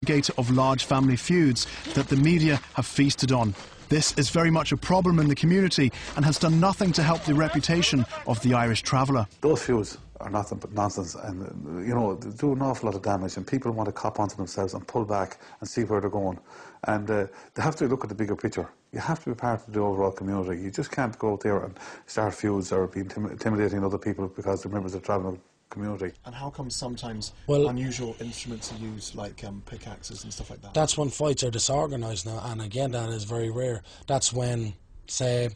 instigator of large family feuds that the media have feasted on. This is very much a problem in the community and has done nothing to help the reputation of the Irish traveller. Those feuds are nothing but nonsense, and, you know, they do an awful lot of damage, and people want to cop onto themselves and pull back and see where they're going. And they have to look at the bigger picture. You have to be part of the overall community. You just can't go out there and start feuds or be intimidating other people because they're members of the travelling community. And how come sometimes unusual instruments are used, like pickaxes and stuff like that? That's when fights are disorganised now, and again, that is very rare. That's when, say,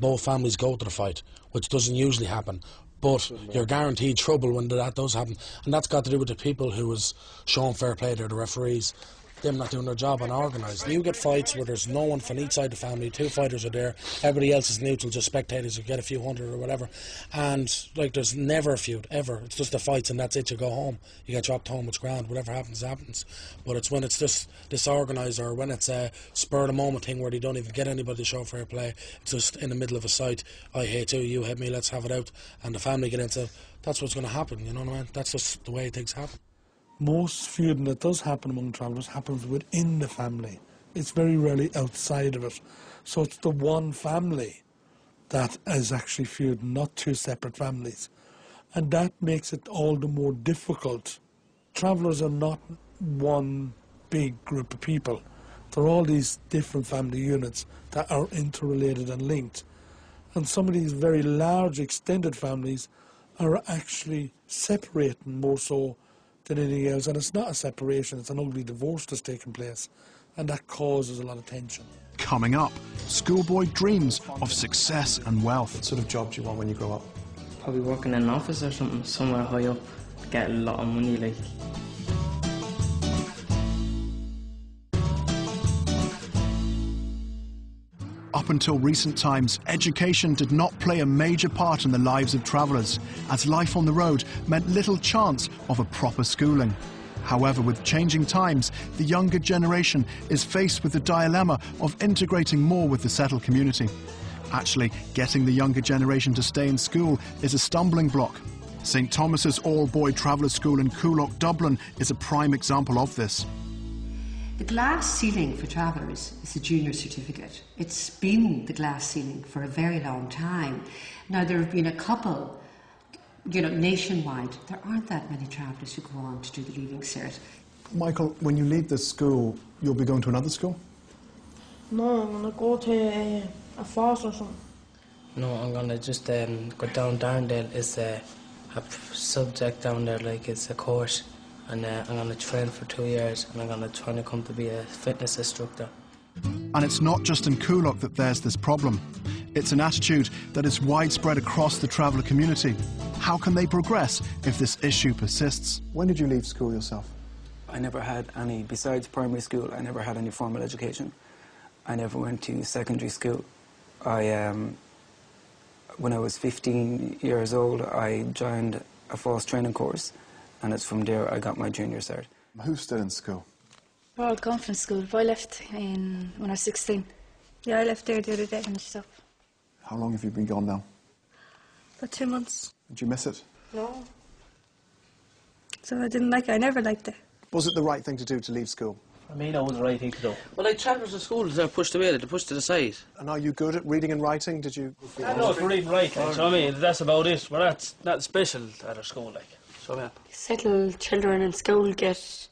both families go to the fight, which doesn't usually happen. But you're guaranteed trouble when that does happen. And that's got to do with the people who was showing fair play there, the referees, them not doing their job and organised. You get fights where there's no one from each side of the family, 2 fighters are there, everybody else is neutral, just spectators who get a few hundred or whatever. And, like, there's never a feud, ever. It's just the fights and that's it, you go home. You get dropped home, it's grand, whatever happens, happens. But it's when it's just disorganised or when it's a spur-of-the-moment thing where they don't even get anybody to show fair play. It's just in the middle of a fight, I hate you, you hate me, let's have it out. And the family get into it. That's what's going to happen, you know what I mean? That's just the way things happen. Most feuding that does happen among travellers happens within the family. It's very rarely outside of it. So it's the one family that is actually feuding, not 2 separate families. And that makes it all the more difficult. Travellers are not one big group of people. They're all these different family units that are interrelated and linked. And some of these very large extended families are actually separating more so than anything else, and it's not a separation, it's an ugly divorce that's taking place, and that causes a lot of tension. Coming up, schoolboy dreams of success and wealth. What sort of job do you want when you grow up? Probably working in an office or something, somewhere high up, get a lot of money, like. Up until recent times, education did not play a major part in the lives of travellers, as life on the road meant little chance of a proper schooling. However, with changing times, the younger generation is faced with the dilemma of integrating more with the settled community. Actually, getting the younger generation to stay in school is a stumbling block. St Thomas's All-Boy Traveller School in Coolock, Dublin is a prime example of this. The glass ceiling for travellers is the junior certificate. It's been the glass ceiling for a very long time. Now, there have been a couple, nationwide. There aren't that many travellers who go on to do the Leaving Cert. Michael, when you leave this school, you'll be going to another school? No, I'm going to go to a FOSS or something. No, I'm going to just go down Darndale. It's a subject down there, like it's a course. And I'm going to train for 2 years, and I'm going to try to come to be a fitness instructor. And it's not just in Coolock that there's this problem. It's an attitude that is widespread across the traveller community. How can they progress if this issue persists? When did you leave school yourself? I never had any, besides primary school, I never had any formal education. I never went to secondary school. When I was 15 years old, I joined a FOSS training course, and it's from there I got my junior cert. Who's still in school? Royal Conference School. I left when I was 16. Yeah, I left there the other day. Finished up. How long have you been gone now? For 2 months. Did you miss it? No. So I didn't like it. I never liked it. Was it the right thing to do to leave school? I mean, that was the right thing to do. Well, like travellers at schools, they're pushed away, they're pushed to the side. And are you good at reading and writing? Did you? I know for reading and writing, so I mean, that's about it. We're not special at our school, like. So, yeah. Settled children in school get,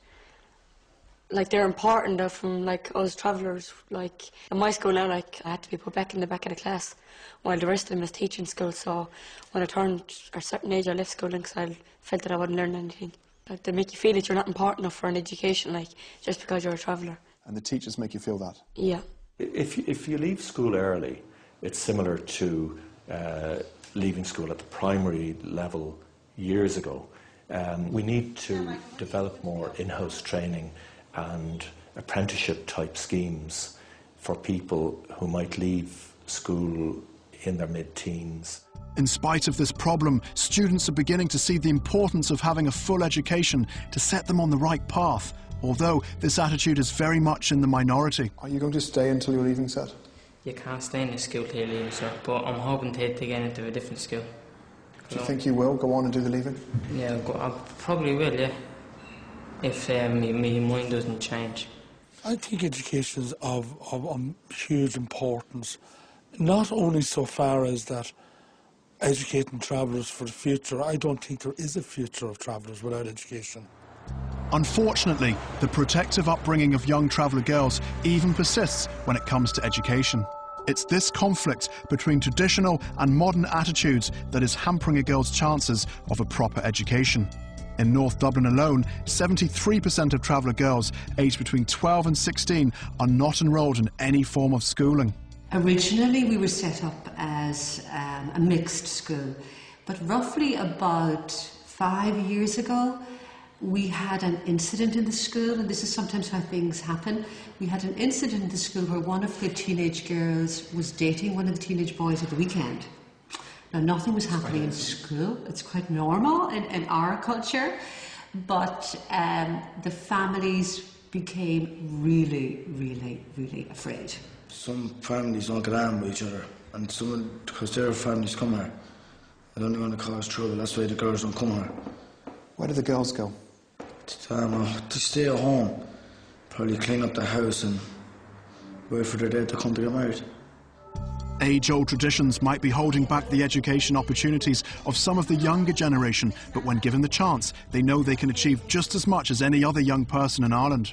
like, they're important. They're from, like, us travellers. Like, in my school now, like, I had to be put back in the back of the class while the rest of them is teaching school. So when I turned a certain age, I left school because I felt that I wouldn't learn anything. Like, they make you feel that you're not important enough for an education, like, just because you're a traveller. And the teachers make you feel that? Yeah. If you leave school early, it's similar to leaving school at the primary level years ago. We need to develop more in-house training and apprenticeship-type schemes for people who might leave school in their mid-teens. In spite of this problem, students are beginning to see the importance of having a full education to set them on the right path, although this attitude is very much in the minority. Are you going to stay until your Leaving Cert? You can't stay in the school till you're Leaving Cert, but I'm hoping to get into a different school. Do you think you will go on and do the Leaving? Yeah, I probably will, yeah. if my mind doesn't change. I think education is of huge importance, not only so far as that educating travellers for the future. I don't think there is a future of travellers without education. Unfortunately, the protective upbringing of young traveller girls even persists when it comes to education. It's this conflict between traditional and modern attitudes that is hampering a girl's chances of a proper education. In North Dublin alone, 73% of traveller girls aged between 12 and 16 are not enrolled in any form of schooling. Originally we were set up as a mixed school, but roughly about 5 years ago we had an incident in the school, and this is sometimes how things happen. We had an incident in the school where one of the teenage girls was dating one of the teenage boys at the weekend. Now, nothing was happening in school. It's quite normal in our culture, but the families became really, really, really afraid. Some families don't get on with each other, and some, because their families come here, they don't want to cause trouble. That's why the girls don't come here. Where do the girls go? To stay at home, probably clean up the house and wait for their dad to come to get married. Age-old traditions might be holding back the education opportunities of some of the younger generation, but when given the chance, they know they can achieve just as much as any other young person in Ireland.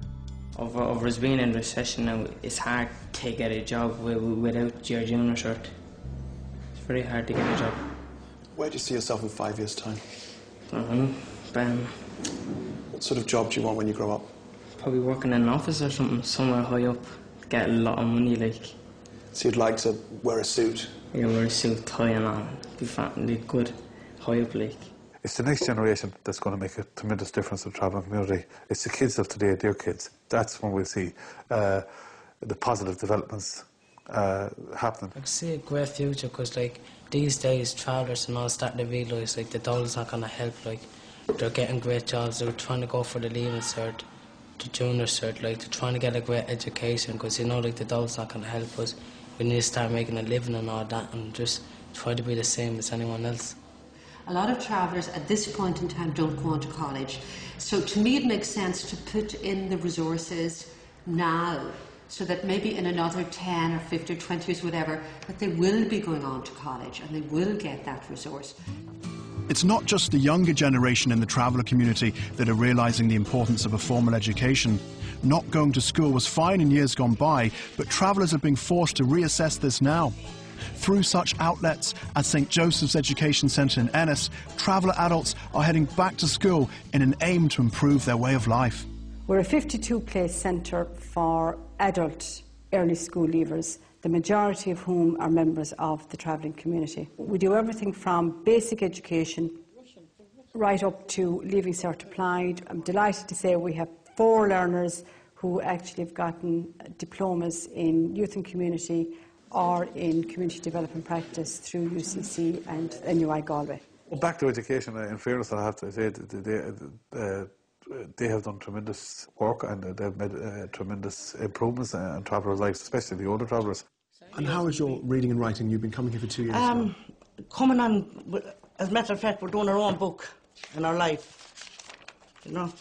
Over us being in recession now, it's hard to get a job without your junior cert. It's very hard to get a job. Where do you see yourself in 5 years' time? What sort of job do you want when you grow up? Probably working in an office or something, somewhere high up, get a lot of money, like. So you'd like to wear a suit? Yeah, wear a suit, tie and on, be fat and look good, high up, like. It's the next generation that's going to make a tremendous difference in the travelling community. It's the kids of today, their kids. That's when we'll see the positive developments happening. I see a great future because, like, these days, travellers and all starting to realise, like, the doll's not going to help, like. They're getting great jobs, they're trying to go for the leaving cert, the junior cert, like, they're trying to get a great education because, you know, like, the doll's not going to help us. We need to start making a living and all that and just try to be the same as anyone else. A lot of travellers at this point in time don't go on to college. So to me it makes sense to put in the resources now so that maybe in another 10 or 50 or 20 years, whatever, that they will be going on to college and they will get that resource. It's not just the younger generation in the traveller community that are realising the importance of a formal education. Not going to school was fine in years gone by, but travellers are being forced to reassess this now. Through such outlets as St Joseph's Education Centre in Ennis, traveller adults are heading back to school in an aim to improve their way of life. We're a 52-place centre for adult early school leavers, the majority of whom are members of the travelling community. We do everything from basic education right up to Leaving Cert applied. I'm delighted to say we have 4 learners who actually have gotten diplomas in youth and community or in community development practice through UCC and NUI Galway. Well, back to education, in fairness, I have to say they have done tremendous work and they've made tremendous improvements in travellers' lives, especially the older travellers. And how is your reading and writing? You've been coming here for 2 years now. Coming on, as a matter of fact, we're doing our own book in our life. You know,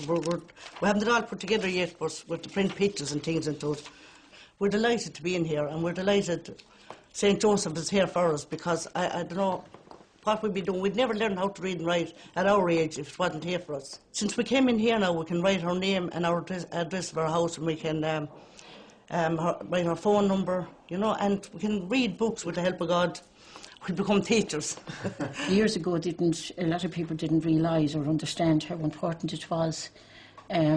we haven't it all put together yet, but with the print pictures and things into it. We're delighted to be in here, and we're delighted St Joseph is here for us, because I don't know what we'd be doing. We'd never learn how to read and write at our age if it wasn't here for us. Since we came in here now, we can write our name and our address of our house, and we can write our phone number, you know, and we can read books with the help of God. We become teachers. Years ago, a lot of people didn't realise or understand how important it was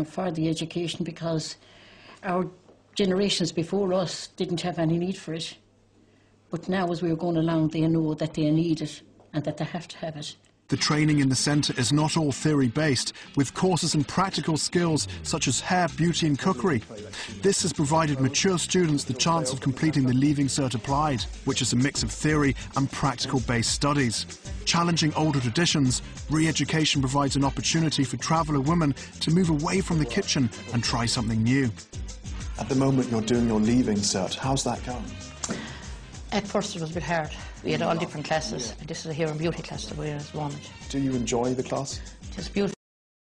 for the education, because our generations before us didn't have any need for it. But now, as we're going along, they know that they need it and that they have to have it. The training in the centre is not all theory-based, with courses in practical skills such as hair, beauty and cookery. This has provided mature students the chance of completing the Leaving Cert Applied, which is a mix of theory and practical-based studies. Challenging older traditions, re-education provides an opportunity for traveller women to move away from the kitchen and try something new. At the moment you're doing your Leaving Cert, how's that going? At first it was a bit hard. We had all different classes. This is a hair and beauty class that we're in at the moment. Do you enjoy the class? It's beautiful.